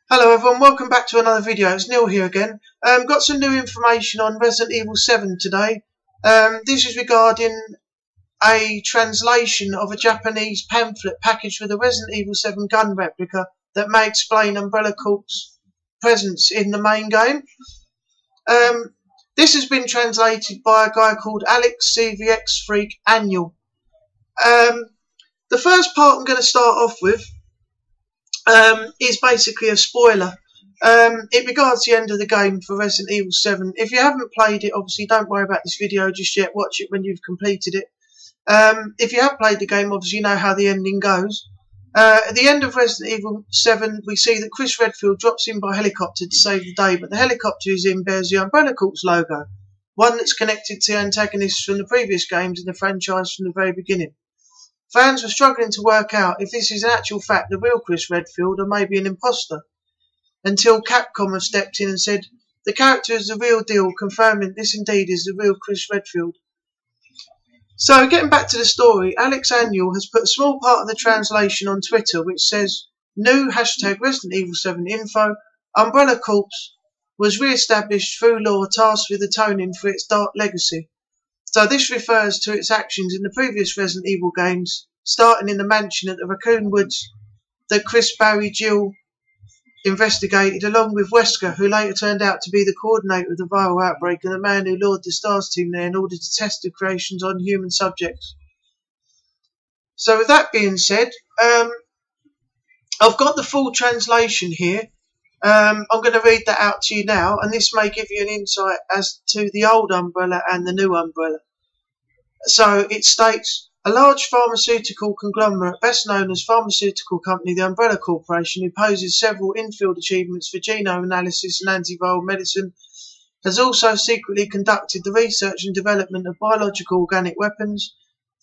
Hello everyone, welcome back to another video. It's Neil here again. Got some new information on Resident Evil 7 today. This is regarding a translation of a Japanese pamphlet packaged with a Resident Evil 7 gun replica that may explain Umbrella Corp's presence in the main game. This has been translated by a guy called Alex CVX Freak Annual. The first part I'm going to start off with is basically a spoiler. It regards the end of the game for Resident Evil 7. If you haven't played it, obviously don't worry about this video just yet. Watch it when you've completed it. If you have played the game, obviously you know how the ending goes. At the end of Resident Evil 7, we see that Chris Redfield drops in by helicopter to save the day, but the helicopter he's in bears the Umbrella Corp's logo, one that's connected to antagonists from the previous games in the franchise from the very beginning. Fans were struggling to work out if this is in actual fact the real Chris Redfield or maybe an imposter, until Capcom have stepped in and said the character is the real deal, confirming this indeed is the real Chris Redfield. So getting back to the story, Alex Annual has put a small part of the translation on Twitter which says, new hashtag Resident Evil 7 info, Umbrella Corp was re-established through law tasked with atoning for its dark legacy. So this refers to its actions in the previous Resident Evil games, starting in the mansion at the Raccoon Woods that Chris, Barry, Jill investigated, along with Wesker, who later turned out to be the coordinator of the viral outbreak and the man who lured the STARS team there in order to test the creations on human subjects. So with that being said, I've got the full translation here. I'm going to read that out to you now, and this may give you an insight as to the old Umbrella and the new Umbrella. So it states, a large pharmaceutical conglomerate, best known as pharmaceutical company the Umbrella Corporation, who poses several in-field achievements for genome analysis and antiviral medicine, has also secretly conducted the research and development of biological organic weapons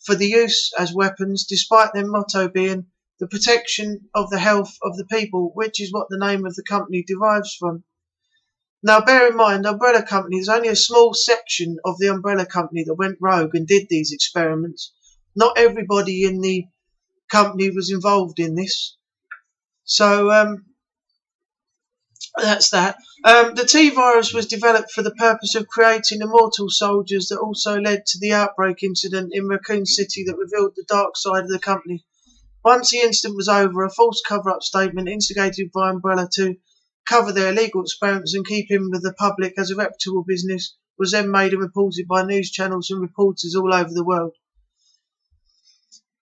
for the use as weapons, despite their motto being the protection of the health of the people, which is what the name of the company derives from. Now bear in mind, Umbrella Company is only a small section of the Umbrella Company that went rogue and did these experiments. Not everybody in the company was involved in this. So that's that. The T-virus was developed for the purpose of creating immortal soldiers that also led to the outbreak incident in Raccoon City that revealed the dark side of the company. Once the incident was over, a false cover-up statement instigated by Umbrella to cover their illegal experiments and keep in with the public as a reputable business was then made and reported by news channels and reporters all over the world.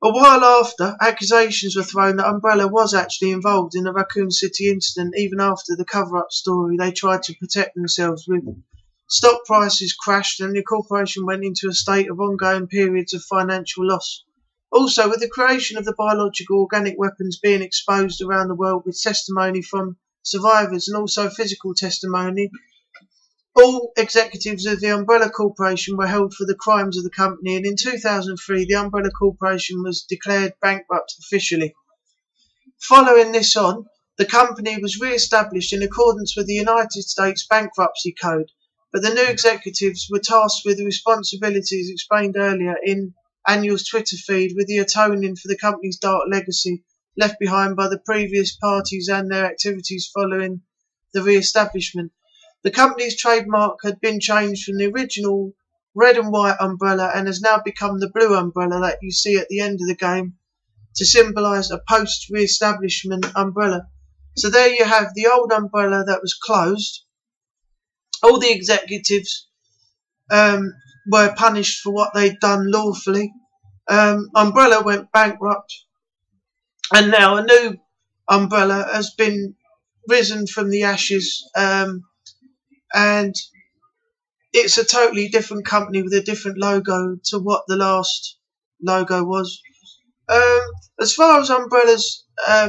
A while after, accusations were thrown that Umbrella was actually involved in the Raccoon City incident. Even after the cover-up story they tried to protect themselves with. Stock prices crashed and the corporation went into a state of ongoing periods of financial loss. Also, with the creation of the biological organic weapons being exposed around the world with testimony from survivors and also physical testimony, all executives of the Umbrella Corporation were held for the crimes of the company, and in 2003 the Umbrella Corporation was declared bankrupt officially. Following this on, the company was re-established in accordance with the United States Bankruptcy Code, but the new executives were tasked with the responsibilities explained earlier in Annual's Twitter feed, with the atoning for the company's dark legacy left behind by the previous parties and their activities following the re-establishment. The company's trademark had been changed from the original red and white umbrella and has now become the blue umbrella that you see at the end of the game to symbolise a post-re-establishment umbrella. So there you have the old umbrella that was closed. All the executives were punished for what they'd done lawfully. Umbrella went bankrupt, and now a new umbrella has been risen from the ashes, and it's a totally different company with a different logo to what the last logo was. As far as Umbrella's,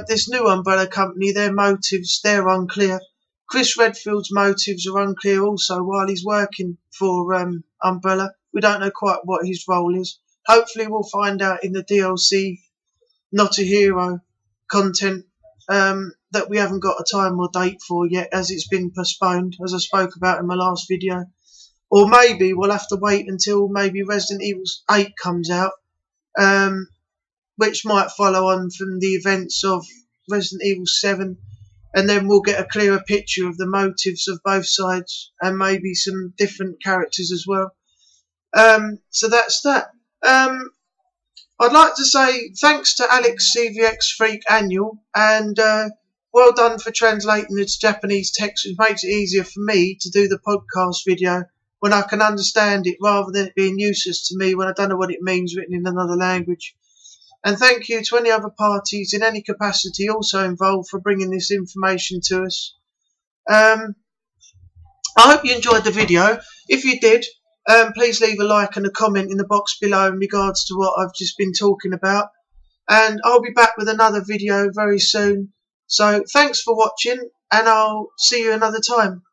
this new Umbrella company, their motives, they're unclear. Chris Redfield's motives are unclear also while he's working for Umbrella. We don't know quite what his role is. Hopefully we'll find out in the DLC Not a Hero content that we haven't got a time or date for yet, as it's been postponed, as I spoke about in my last video. Or maybe we'll have to wait until maybe Resident Evil 8 comes out, which might follow on from the events of Resident Evil 7. and then we'll get a clearer picture of the motives of both sides and maybe some different characters as well. So that's that. I'd like to say thanks to Alex CVX Freak Annual, and well done for translating the Japanese text, which makes it easier for me to do the podcast video when I can understand it rather than it being useless to me when I don't know what it means written in another language. And thank you to any other parties in any capacity also involved for bringing this information to us. I hope you enjoyed the video. If you did, please leave a like and a comment in the box below in regards to what I've just been talking about. And I'll be back with another video very soon. So thanks for watching, and I'll see you another time.